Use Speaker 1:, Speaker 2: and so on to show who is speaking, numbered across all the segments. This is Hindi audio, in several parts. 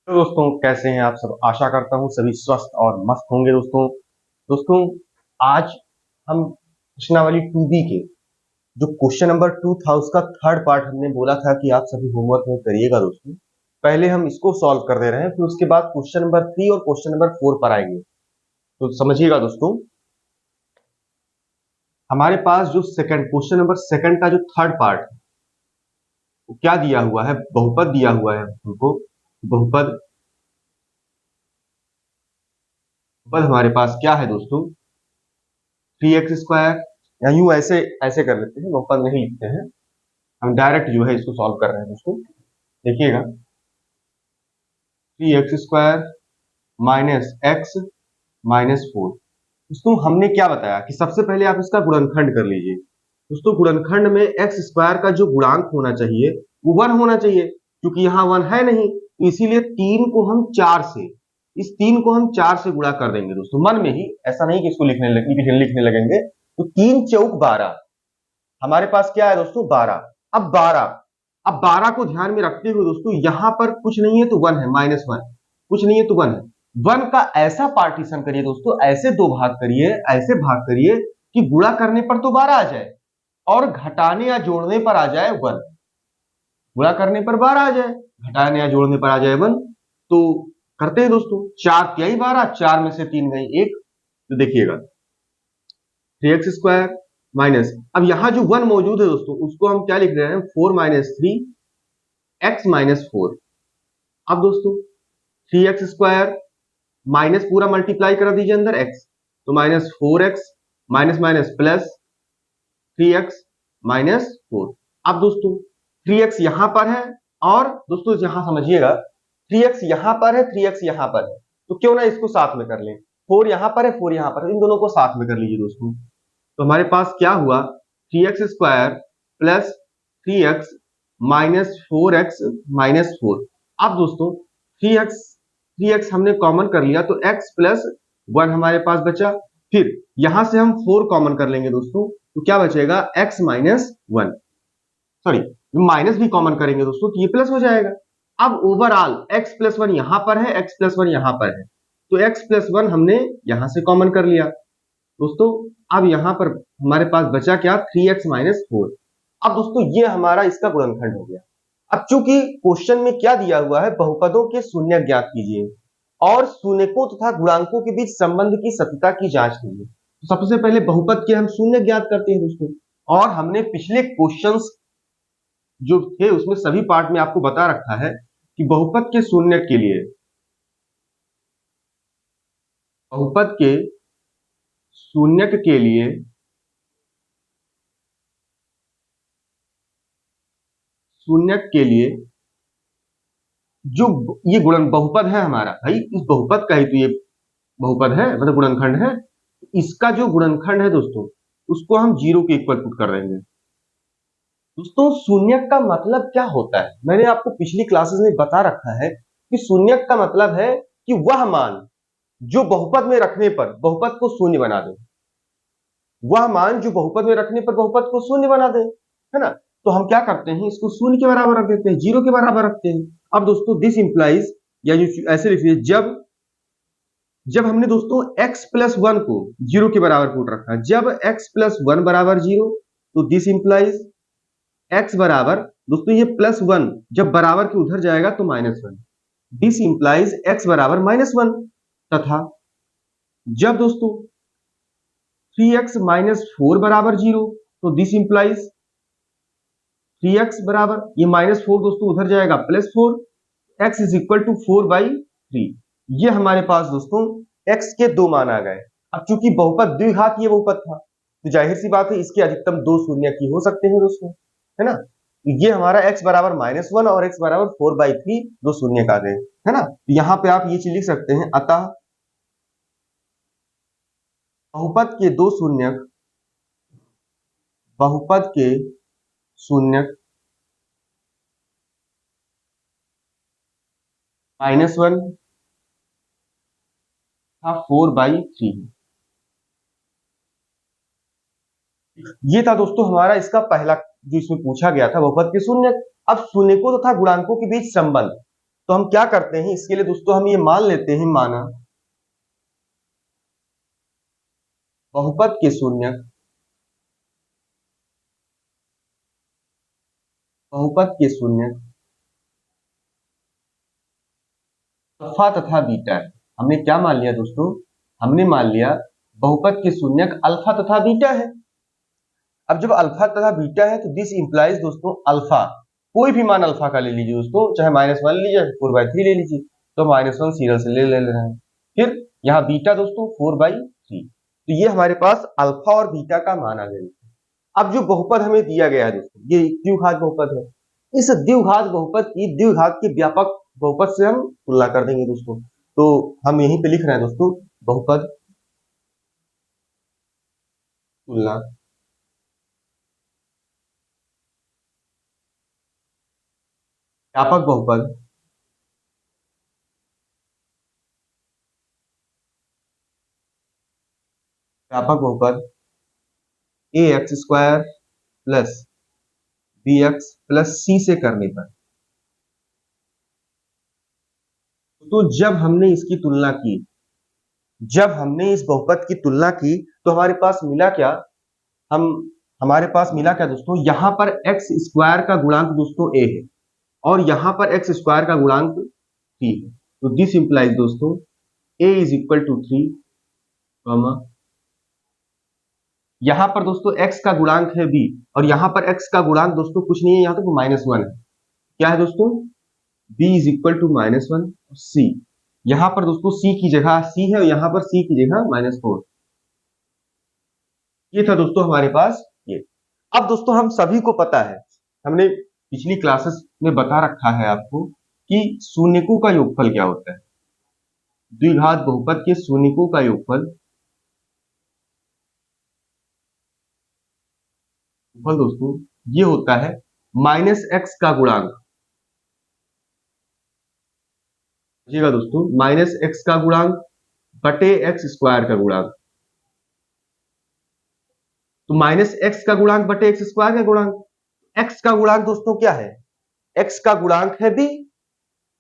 Speaker 1: तो दोस्तों कैसे हैं आप सब। आशा करता हूँ सभी स्वस्थ और मस्त होंगे। दोस्तों आज हम प्रश्नावली 2B के जो क्वेश्चन नंबर 2 था उसका थर्ड पार्ट हमने बोला था कि आप सभी होमवर्क में करिएगा। दोस्तों पहले हम इसको सॉल्व कर दे रहे हैं, फिर उसके बाद क्वेश्चन नंबर 3 और क्वेश्चन नंबर 4 पर आएंगे। तो समझिएगा दोस्तों, हमारे पास जो सेकंड क्वेश्चन नंबर सेकंड का जो थर्ड पार्ट है वो क्या दिया हुआ है, बहुपद दिया हुआ है हमको। बहुपद बहुपद हमारे पास क्या है दोस्तों, 3x² या यूं ऐसे ऐसे कर लेते हैं, बहुपद नहीं लिखते हैं, हम डायरेक्ट जो है इसको सॉल्व कर रहे हैं। दोस्तों देखिएगा, 3x² माइनस एक्स माइनस 4। दोस्तों हमने क्या बताया कि सबसे पहले आप इसका गुणनखंड कर लीजिए। दोस्तों गुणनखंड में एक्स स्क्वायर का जो गुणांक होना चाहिए वो 1 होना चाहिए, क्योंकि यहाँ 1 है नहीं, तो इसीलिए 3 को हम 4 से, इस 3 को हम 4 से गुणा कर देंगे। दोस्तों मन में ही, ऐसा नहीं कि इसको लिखने लगेंगे। तो 3 चौक 12, हमारे पास क्या है दोस्तों 12। अब 12 को ध्यान में रखते हुए दोस्तों यहां पर कुछ नहीं है तो 1 है, -1, कुछ नहीं है तो 1 है। 1 का ऐसा पार्टीशन करिए दोस्तों, ऐसे दो भाग करिए, ऐसे भाग करिए कि गुणा करने पर तो 12 आ जाए और घटाने या जोड़ने पर आ जाए 1। गुणा करने पर 12 आ जाए, घटाने या जोड़ने पर आ जाए 1। तो करते हैं दोस्तों, 4 तिहाई 12, 4 में से 3 गई 1। तो देखिएगा 3x² माइनस, अब यहां जो 1 मौजूद है दोस्तों उसको हम क्या लिख रहे हैं, 4 माइनस 3 x माइनस 4। अब दोस्तों 3x² माइनस पूरा मल्टीप्लाई कर दीजिए अंदर x, तो -4x minus minus plus 3x minus 4। अब दोस्तों 3x यहां पर है, और दोस्तों यहां समझिएगा 3x यहां पर है, 3x यहां पर है, तो क्यों ना इसको साथ में कर लें। 4 यहां पर है, 4 यहां पर है, इन दोनों को साथ में कर लीजिए दोस्तों। तो हमारे पास क्या हुआ, 3x² plus 3x minus 4x minus 4। अब दोस्तों 3x हमने कॉमन कर लिया तो x प्लस 1 हमारे पास बचा। फिर यहां से हम 4 कॉमन कर लेंगे दोस्तों, तो क्या बचेगा, x माइनस 1, सॉरी माइनस भी कॉमन करेंगे दोस्तों तो ये प्लस हो जाएगा। अब ओवरऑल x प्लस 1 यहां पर है, x प्लस 1 यहां पर है, तो x प्लस 1 हमने यहां से कॉमन कर लिया दोस्तों। अब यहां पर हमारे पास बचा क्या, 3x माइनस 4। अब दोस्तों ये हमारा इसका गुणनखंड हो गया। अब चूंकि क्वेश्चन में क्या दिया हुआ है, बहुपदों के शून्य ज्ञात कीजिए और शून्यकों तथा गुणांकों के बीच संबंध की सत्यता की जांच कीजिए। तो सबसे पहले बहुपद के हम शून्य ज्ञात करते हैं दोस्तों, और हमने पिछले क्वेश्चंस जो थे उसमें सभी पार्ट में आपको बता रखा है कि बहुपद के शून्य के लिए, बहुपद के शून्यक के लिए शून्यक के लिए जो ये गुणन बहुपद है हमारा, भाई इस बहुपद का ही तो ये बहुपद है, मतलब गुणनखंड है। इसका जो गुणनखंड है दोस्तों उसको हम 0 के इक्वल पुट कर देंगे। दोस्तों शून्यक का मतलब क्या होता है, मैंने आपको पिछली क्लासेस में बता रखा है कि शून्यक का मतलब है कि वह मान जो बहुपद में रखने पर बहुपद को शून्य बना दे, वह मान जो बहुपद में रखने पर बहुपद को शून्य बना दे, है ना। तो हम क्या करते हैं, इसको शून्य के बराबर रख देते हैं, 0 के बराबर रखते हैं। अब दोस्तों दिस इंप्लाइज, या जो ऐसे लिखिए, जब जब हमने दोस्तों x प्लस 1 को 0 के बराबर पुट रखा, जब x प्लस 1 बराबर 0, तो दिस इंप्लाइज x बराबर, दोस्तों ये प्लस 1 जब बराबर के उधर जाएगा तो -1, दिस इंप्लाइज x बराबर -1। तथा जब दोस्तों 3x माइनस 4 बराबर 0, तो दिस इंप्लाइज 3x बराबर, ये -4 दोस्तों उधर जाएगा +4, x इज इक्वल टू 4/3। ये हमारे पास दोस्तों x के दो मान आ गए। अब चूंकि बहुपद द्विघातीय बहुपद था तो जाहिर सी बात है इसके अधिकतम दो शून्य की हो सकते हैं दोस्तों, है ना। तो ये हमारा x बराबर -1 और x बराबर 4/3 दो शून्य का गए, है ना। तो यहाँ पे आप ये चीज लिख सकते हैं, अतः बहुपद के दो शून्यक, बहुपद के शून्यक -1 था 4/3। ये था दोस्तों हमारा इसका पहला जो इसमें पूछा गया था, बहुपद के शून्य। अब शून्यकों तथा गुणांकों के बीच संबंध, तो हम क्या करते हैं इसके लिए दोस्तों, हम ये मान लेते हैं, माना बहुपद के शून्यक, बहुपद के शून्यक अल्फा तथा बीटा है। हमने क्या मान लिया दोस्तों, हमने मान लिया बहुपद के शून्यक अल्फा तथा बीटा है। अब जब अल्फा तथा बीटा है तो दिस इंप्लाइज दोस्तों अल्फा, कोई भी मान अल्फा का ले लीजिए दोस्तों, चाहे -1 ले लीजिए, 4/3 ले लीजिए, तो -1 सीरियल से ले रहे हैं। फिर यहाँ बीटा दोस्तों 4/3, तो ये हमारे पास अल्फा और बीटा का मान आ गया। अब जो बहुपद हमें दिया गया है दोस्तों, ये द्विघात बहुपद है। इस द्विघात बहुपद की द्विघात के व्यापक बहुपद से हम तुलना कर देंगे दोस्तों। तो हम यहीं पे लिख रहे हैं दोस्तों, बहुपद तुलना, व्यापक बहुपद, व्यापक बहुपद ax² plus bx plus c से करने पर, तो जब हमने इसकी तुलना की, जब हमने इस बहुपद की तुलना की तो हमारे पास मिला क्या, हम हमारे पास मिला क्या दोस्तों, यहां पर x² का गुणांक दोस्तों a है और यहां पर x² का गुणांक 3 है। तो दिस इंप्लाइज दोस्तों a इज इक्वल टू 3, यहां पर दोस्तों x का गुणांक है b और यहां पर x का गुणांक दोस्तों कुछ नहीं है, यहां तक -1 है। क्या है दोस्तों, b is equal to -1, c, यहां पर दोस्तों c की जगह c है और यहां पर c की जगह -4। ये था दोस्तों हमारे पास ये। अब दोस्तों हम सभी को पता है, हमने पिछली क्लासेस में बता रखा है आपको कि शून्यकों का योगफल क्या होता है। द्विघात बहुपद के शून्यकों का योगफल दोस्तों ये होता है -x का गुणांक, समझिएगा दोस्तों, -x का गुणांक बटे x² का गुणांक। तो -x का गुणांक बटे x² का गुणांक, x का गुणांक दोस्तों क्या है, x का गुणांक है b,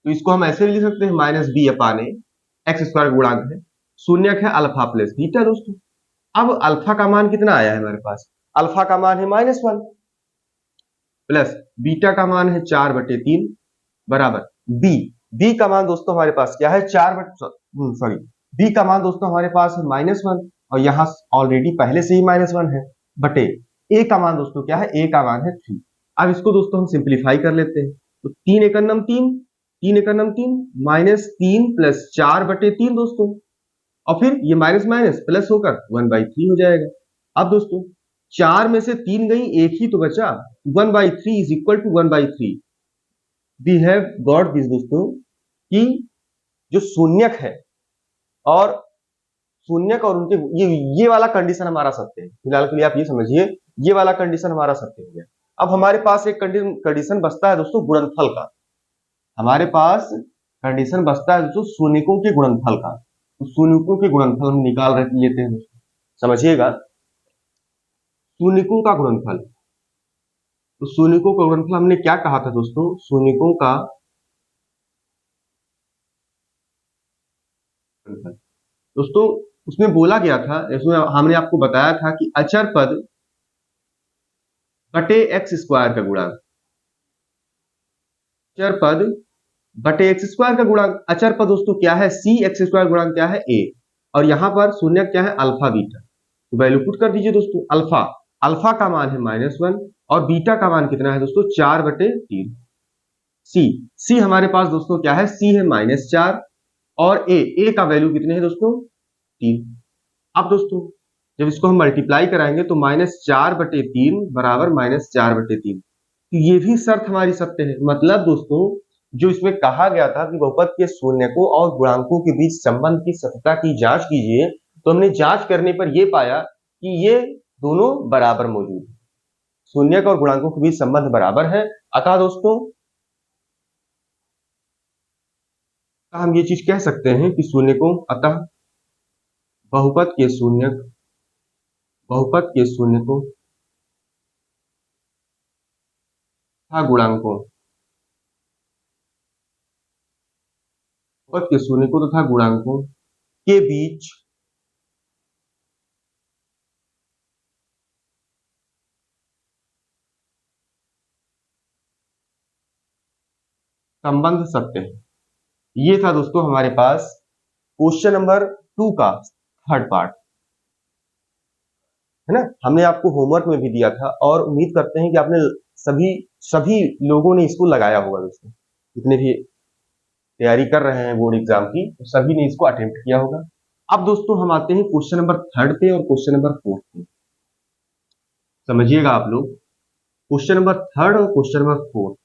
Speaker 1: तो इसको हम ऐसे भी लिख सकते हैं -b/a, x² गुणांक है, शून्यक है अल्फा प्लस बीटा दोस्तों। अब अल्फा का मान कितना आया है हमारे पास, अल्फा का मान है -1 प्लस बीटा का मान है 4/3 बराबर b, b का मान दोस्तों हमारे पास क्या है, सॉरी, b का मान दोस्तों हमारे पास है -1 और यहां ऑलरेडी पहले से ही -1 है, बटे a का मान दोस्तों क्या है, a का मान है 3। अब इसको दोस्तों हम सिंप्लीफाई कर लेते हैं, तो 3 एकम 3, 3 एकम 3, -3 प्लस 4/3 दोस्तों, और फिर ये माइनस माइनस प्लस होकर 1/3 हो जाएगा। अब दोस्तों 4 में से 3 गई, एक ही तो बचा, 1/3 is equal to 1/3। We have got this दोस्तों कि जो शून्यक है और शून्यक और उनके ये वाला कंडीशन हमारा सत्य है। फिलहाल के लिए आप ये समझिए, ये वाला कंडीशन हमारा सत्य हो गया। अब हमारे पास एक कंडीशन बचता है दोस्तों गुणनफल का, हमारे पास कंडीशन बचता है दोस्तों शून्यकों के गुणनफल का। तो शून्यकों के गुणनफल हम निकाल लेते हैं दोस्तों, समझिएगा, शून्यकों का गुणनफल। तो शून्यकों का गुणनफल हमने क्या कहा था दोस्तों, शून्यकों का गुणनफल दोस्तों उसमें बोला गया था, इसमें हमने आपको बताया था कि अचर पद बटे x² का गुणांक, अचर पद बटे x² का गुणांक, अचर पद दोस्तों क्या है c, x² गुणांक क्या है a, और यहां पर शून्य क्या है अल्फा बीटा। तो वैल्यू पुट कर दीजिए दोस्तों, अल्फा, अल्फा का मान है -1 और बीटा का मान कितना है दोस्तों 4/3। सी, सी हमारे पास दोस्तों क्या है, सी है -4 और ए का वैल्यू कितने हैं दोस्तों 3। अब दोस्तों जब इसको हम मल्टीप्लाई कराएंगे तो -4/3 बराबर -4/3, तो ये भी शर्त हमारी सत्य है। मतलब दोस्तों जो इसमें कहा गया था कि बहुपद के शून्यकों और गुणांकों के बीच संबंध की सत्यता की जांच कीजिए, तो हमने जांच करने पर यह पाया कि ये दोनों बराबर मौजूद है, शून्यक और गुणांकों के बीच संबंध बराबर है। अतः दोस्तों हम ये चीज कह सकते हैं कि शून्यकों, अतः बहुपद के शून्यक, बहुपद के शून्यकों तथा गुणांकों बहुपद के शून्यकों तथा गुणांकों के बीच संबंध सत्य है। ये था दोस्तों हमारे पास क्वेश्चन नंबर 2 का थर्ड पार्ट, है ना। हमने आपको होमवर्क में भी दिया था और उम्मीद करते हैं कि आपने सभी सभी लोगों ने इसको लगाया होगा दोस्तों। जितने भी तैयारी कर रहे हैं बोर्ड एग्जाम की, तो सभी ने इसको अटेम्प्ट किया होगा। अब दोस्तों हम आते हैं क्वेश्चन नंबर 3 पे और क्वेश्चन नंबर 4 पे। समझिएगा आप लोग, क्वेश्चन नंबर 3 और क्वेश्चन नंबर 4।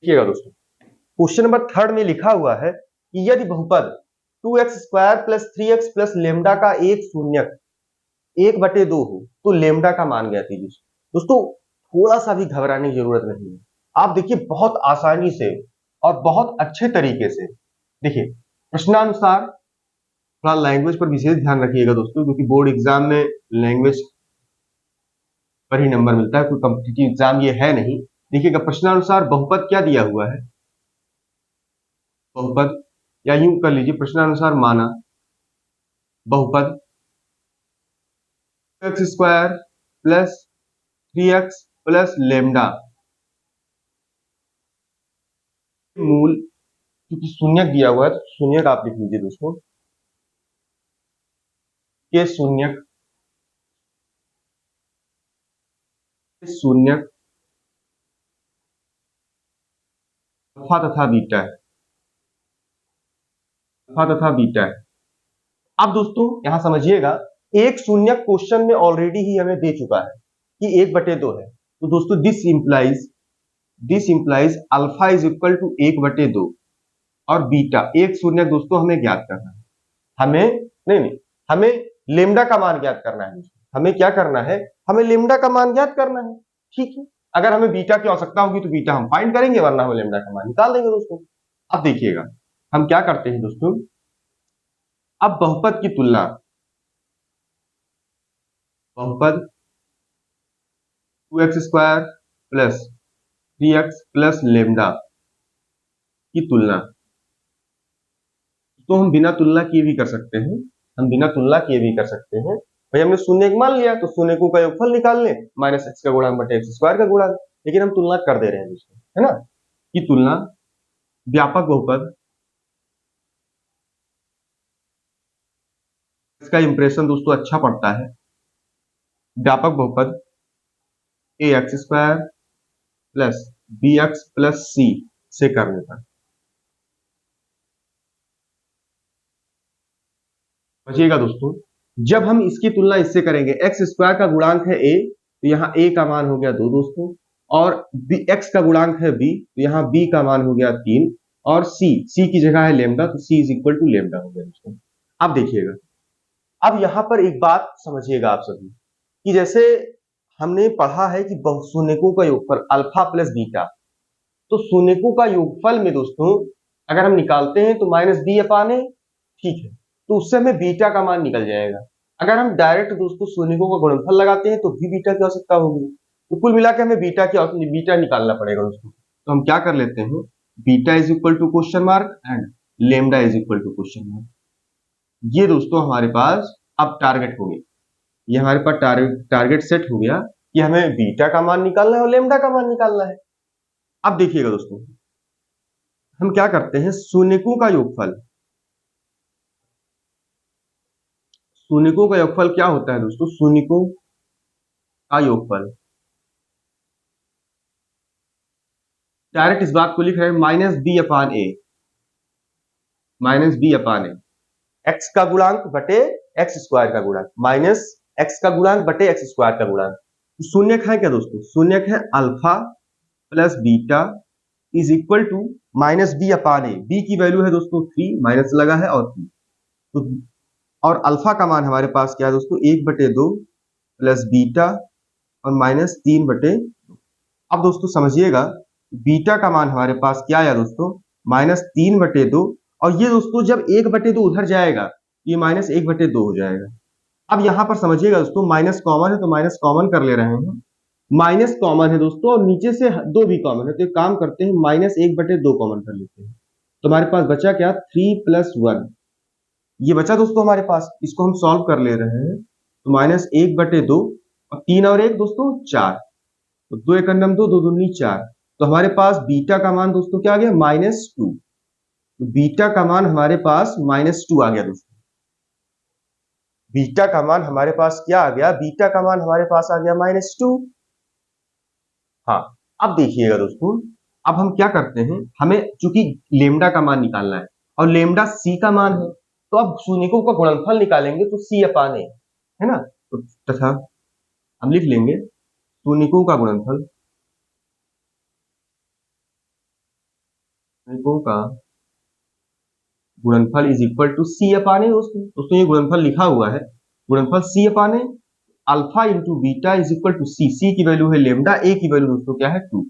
Speaker 1: देखिएगा दोस्तों, क्वेश्चन नंबर 3 में लिखा हुआ है कि यदि बहुपद 2x² + 3x + लेमडा का एक शून्यक 1/2 हो तो लेमडा का मान ज्ञात कीजिए। दोस्तों थोड़ा सा भी घबराने की जरूरत नहीं है। आप देखिए बहुत आसानी से और बहुत अच्छे तरीके से देखिए प्रश्नानुसार। थोड़ा लैंग्वेज पर विशेष ध्यान रखिएगा दोस्तों, क्योंकि बोर्ड एग्जाम में लैंग्वेज पर ही नंबर मिलता है, कोई कॉम्पिटिटिव एग्जाम ये है नहीं। देखिएगा प्रश्नानुसार बहुपद क्या दिया हुआ है, बहुपद या यूं कर लीजिए प्रश्नानुसार माना बहुपद x² + 3x + लेमडा मूल, क्योंकि शून्यक दिया हुआ है तो शून्यक आप लिख लीजिए दोस्तों, के शून्यक अल्फा तथा बीटा है, अल्फा तथा बीटा है। अब दोस्तों यहां समझिएगा, एक शून्यक क्वेश्चन में ऑलरेडी ही हमें दे चुका है कि 1/2 है। तो दोस्तों this implies alpha is equal to 1/2 और बीटा एक शून्यक दोस्तों हमें ज्ञात करना है। हमें नहीं, हमें लेमडा का मान ज्ञात करना है। हमें क्या करना है, हमें लेमडा का मान ज्ञात करना है। ठीक है, अगर हमें बीटा की आवश्यकता होगी तो बीटा हम फाइंड करेंगे, वरना हम लेमडा का मान निकाल देंगे दोस्तों। अब देखिएगा हम क्या करते हैं दोस्तों, अब बहुपद की तुलना, बहुपद 2x² + 3x + लेमडा की तुलना तो हम बिना तुलना किए भी कर सकते हैं। हम बिना तुलना किए भी कर सकते हैं। भाई हमने शून्य मान लिया तो शून्यकों का योगफल निकाल लें, -x का गुणांक बटे x² का गुणांक। लेकिन हम तुलना कर दे रहे हैं दोस्तों, है ना, कि तुलना व्यापक बहुपद, इसका इंप्रेशन दोस्तों अच्छा पड़ता है। व्यापक बहुपद ax² + bx + c से करने पर समझिएगा दोस्तों, जब हम इसकी तुलना इससे करेंगे, x² का गुणांक है a, तो यहाँ a का मान हो गया 2 दोस्तों, और x का गुणांक है b, तो यहाँ b का मान हो गया 3, और c की जगह है लेमडा, तो c = लेमडा हो गया दोस्तों। अब देखिएगा, अब यहाँ पर एक बात समझिएगा आप सभी, कि जैसे हमने पढ़ा है कि शून्यकों का योगफल अल्फा + बीटा, तो शून्यकों का योगफल में दोस्तों अगर हम निकालते हैं तो -b/a, ठीक है, तो उससे हमें बीटा का मान निकल जाएगा। अगर हम डायरेक्ट दोस्तों शून्यकों का गुणनफल लगाते हैं तो भी बीटा की आवश्यकता होगी, तो कुल मिलाकर हमें बीटा निकालना पड़ेगा दोस्तों। तो हम क्या कर लेते हैं, बीटा = एंड लेमडा =, ये दोस्तों हमारे पास अब टारगेट हो गया। ये हमारे पास टारगेट सेट हो गया कि हमें बीटा का मान निकालना है और लेमडा का मान निकालना है। अब देखिएगा दोस्तों, हम क्या करते हैं, शून्यकों का योगफल, शून्यकों का योगफल क्या होता है दोस्तों, शून्यकों का योगफल डायरेक्ट इस बात को लिख रहे हैं -b/a, -b/a, x का गुणांक बटे x² का गुणांक, -x का गुणांक बटे x² का गुणांक। शून्यक है क्या दोस्तों, शून्यक है अल्फा + बीटा = -b/a। b की वैल्यू है दोस्तों 3, माइनस लगा है और 3, तो और अल्फा का मान हमारे पास क्या है दोस्तों, 1/2 + बीटा और -3/2। अब दोस्तों समझिएगा, बीटा का मान हमारे पास क्या आया दोस्तों, -3/2, और ये दोस्तों जब 1/2 उधर जाएगा ये -1/2 हो जाएगा। अब यहाँ पर समझिएगा दोस्तों, माइनस कॉमन है तो माइनस कॉमन कर ले रहे हैं। माइनस कॉमन है दोस्तों और नीचे से 2 भी कॉमन है, तो एक काम करते हैं -1/2 कॉमन कर लेते हैं। तो हमारे पास बचा क्या, 3 + 1 ये बचा दोस्तों हमारे पास। इसको हम सॉल्व कर ले रहे हैं, तो -1/2 और 3 और 1 दोस्तों 4, तो 2 एकम 2, 2 दूनी 4। तो हमारे पास बीटा का मान दोस्तों क्या आ गया, -2। तो बीटा का मान हमारे पास -2 आ गया दोस्तों। बीटा का मान हमारे पास क्या आ गया, बीटा का मान हमारे पास आ गया -2। हाँ, अब देखिएगा दोस्तों, अब हम क्या करते हैं, हमें चूंकि लेमडा का मान निकालना है और लेमडा सी का मान है, तो अब शून्यकों का गुणनफल निकालेंगे तो सी अपान ए है ना, तो तथा हम लिख लेंगे शून्यकों का गुणनफल, शून्यकों का गुणनफल is equal to C upon A. दोस्तों ये गुणनफल लिखा हुआ है, गुणनफल C upon A, alpha into beta is equal to C. C की वैल्यू है लेमडा, ए की वैल्यू दोस्तों क्या है 2।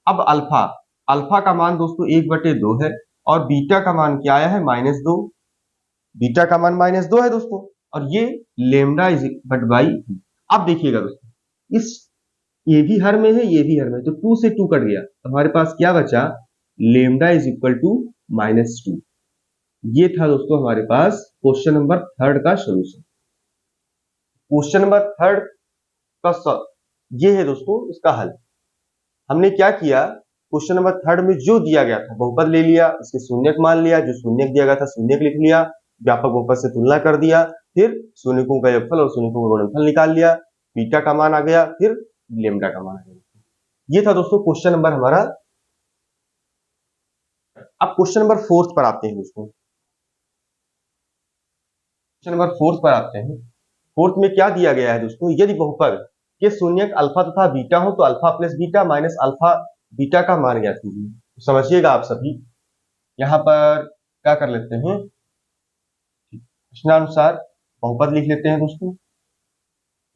Speaker 1: अब अल्फा, अल्फा का मान दोस्तों 1/2 है और बीटा का मान क्या आया है -2। बीटा का मान -2 है दोस्तों और ये लेमडा इज बट बाई। अब देखिएगा दोस्तों, इस ये भी हर में है, ये भी हर में, तो 2 से 2 कट गया, तो हमारे पास क्या बचा, लेमडा इज इक्वल टू -2। ये था दोस्तों हमारे पास क्वेश्चन नंबर 3 का सोल्यूशन। क्वेश्चन नंबर 3 का ये है दोस्तों इसका हल। हमने क्या किया, क्वेश्चन नंबर 3 में जो दिया गया था बहुपद ले लिया, इसके शून्यक मान लिया, जो शून्यक दिया गया था शून्यक लिख लिया, व्यापक बहुपद से तुलना कर दिया, फिर शून्यकों का योगफल और शून्यकों का गुणनफल निकाल लिया, बीटा का मान आ गया, फिर लेमडा का मान आ गया। ये था दोस्तों क्वेश्चन नंबर हमारा। अब क्वेश्चन नंबर 4 पर आते हैं दोस्तों। क्वेश्चन नंबर 4 पर आते हैं। 4 में क्या दिया गया है दोस्तों, यदि बहुपद के शून्यक अल्फा तथा बीटा हो तो alpha plus beta minus alpha beta का मान ज्ञात कीजिए। तो समझिएगा आप सभी, यहां पर क्या कर लेते हैं, प्रश्नानुसार बहुपद लिख लेते हैं दोस्तों।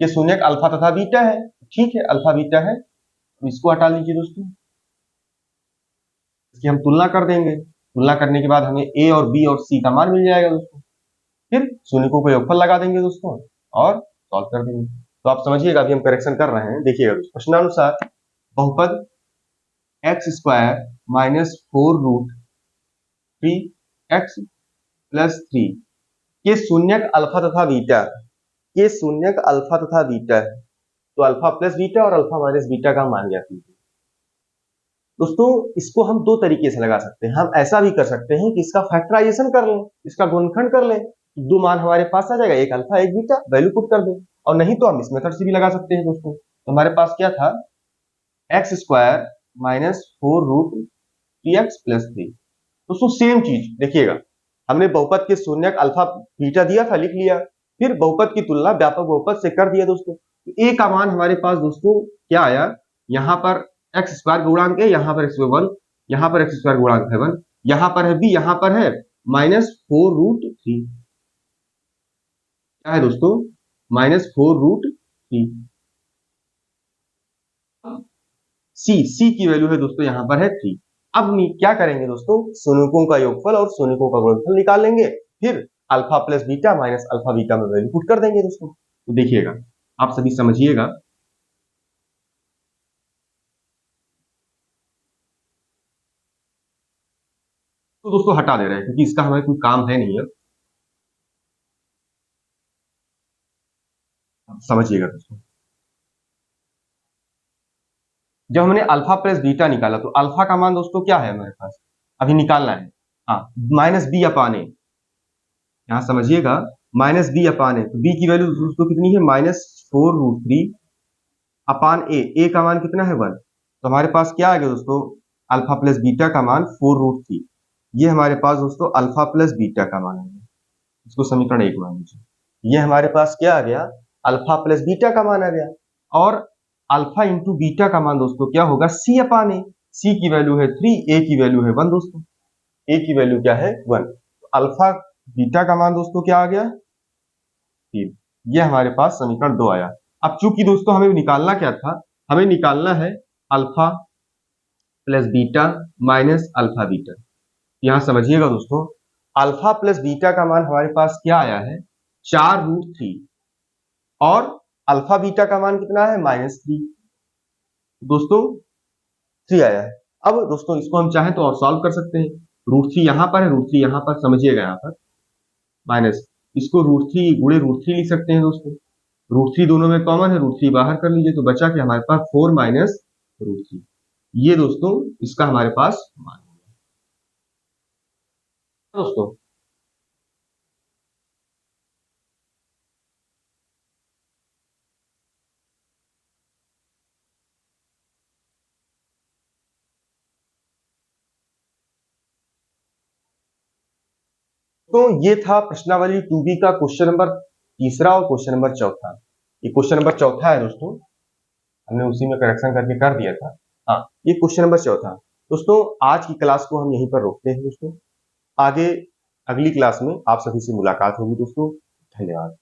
Speaker 1: ये शून्यक अल्फा तथा बीटा है, ठीक है, अल्फा बीटा है, तो इसको हटा लीजिए दोस्तों, इसकी हम तुलना कर देंगे। तुलना करने के बाद हमें ए और बी और सी का मान मिल जाएगा दोस्तों, फिर शून्यकों का योगफल लगा देंगे दोस्तों और सॉल्व कर देंगे। तो आप समझिएगा, अभी हम करेक्शन कर रहे हैं। देखिएगा दोस्तों, प्रश्नानुसार बहुपद x² - 4√3x + 3 के शून्यक अल्फा तथा बीटा, के शून्यक अल्फा तथा बीटा है, तो अल्फा प्लस बीटा और अल्फा माइनस बीटा का मान ज्ञात कीजिए। दोस्तों इसको हम दो तरीके से लगा सकते हैं। हम ऐसा भी कर सकते हैं कि इसका फैक्टराइजेशन कर लें, इसका गुणनखंड कर लें, दो मान हमारे पास आ जाएगा, एक अल्फा एक बीटा, वैल्यू पुट कर दें। और नहीं तो हम इस मेथड से भी लगा सकते हैं दोस्तों। तो हमारे पास क्या था, x² - 4√3x + 3। दोस्तों सेम चीज देखिएगा, हमने बहुपद के शून्यक अल्फा बीटा दिया था, लिख लिया, फिर बहुपद की तुलना व्यापक बहुपद से कर दिया दोस्तों। a का मान हमारे पास दोस्तों क्या आया, यहाँ पर x² गुणांक है, यहाँ पर x1, यहाँ पर x² गुणांक है 1, यहाँ पर है b, यहाँ पर है -4√3। क्या है दोस्तों, -4√3। c की वैल्यू है दोस्तों यहाँ पर है 3। अब हम क्या करेंगे दोस्तों, शून्यकों का योगफल और शून्यकों का गुणनफल निकाल लेंगे, फिर alpha plus beta minus alpha beta में वैल्यू पुट कर देंगे दोस्तों। तो देखिएगा, आप सभी समझिएगा, तो दोस्तों हटा दे रहे हैं क्योंकि इसका हमें कोई काम है नहीं है। समझिएगा दोस्तों, जब हमने अल्फा प्लस बीटा निकाला तो अल्फा का मान दोस्तों क्या है हमारे पास, अभी निकालना है, हाँ, -b/a। यहाँ समझिएगा, -b/a, तो b की वैल्यू दोस्तों कितनी है, -4√3 अपान a का मान कितना है 1। तो हमारे पास क्या आ गया दोस्तों, अल्फा प्लस बीटा का मान 4√3। ये हमारे पास दोस्तों अल्फा प्लस बीटा का मान है, इसको समीकरण 1 मान लीजिए। ये हमारे पास क्या आ गया, अल्फा प्लस बीटा का मान आ गया, और अल्फा इंटू बीटा का मान दोस्तों क्या होगा, c/a। c की वैल्यू है 3, a की वैल्यू है 1 दोस्तों, a की वैल्यू क्या है 1। तो अल्फा बीटा का मान दोस्तों क्या आ गया 3। ये हमारे पास समीकरण 2 आया। अब चूंकि दोस्तों हमें निकालना क्या था, हमें निकालना है alpha plus beta minus alpha beta. यहां समझिएगा दोस्तों, अल्फा प्लस बीटा का मान हमारे पास क्या आया है, 4√3, और अल्फा बीटा का मान कितना है, -3। दोस्तों 3 आया है। अब दोस्तों इसको हम चाहें तो और सॉल्व कर सकते हैं। √3 यहां पर है, √3 यहां पर, समझिएगा यहां पर माइनस, इसको √3 गुणे √3 लिख सकते हैं दोस्तों। √3 दोनों में कॉमन है, √3 बाहर कर लीजिए तो बचा कि हमारे पास 4 माइनस √3। ये दोस्तों इसका हमारे पास मान हो गया दोस्तों। तो ये था प्रश्नावली 2B का क्वेश्चन नंबर तीसरा और क्वेश्चन नंबर चौथा। ये क्वेश्चन नंबर चौथा है दोस्तों, हमने उसी में करेक्शन करके कर दिया था। हाँ, ये क्वेश्चन नंबर चौथा। दोस्तों आज की क्लास को हम यहीं पर रोकते हैं दोस्तों। आगे अगली क्लास में आप सभी से मुलाकात होगी दोस्तों। धन्यवाद।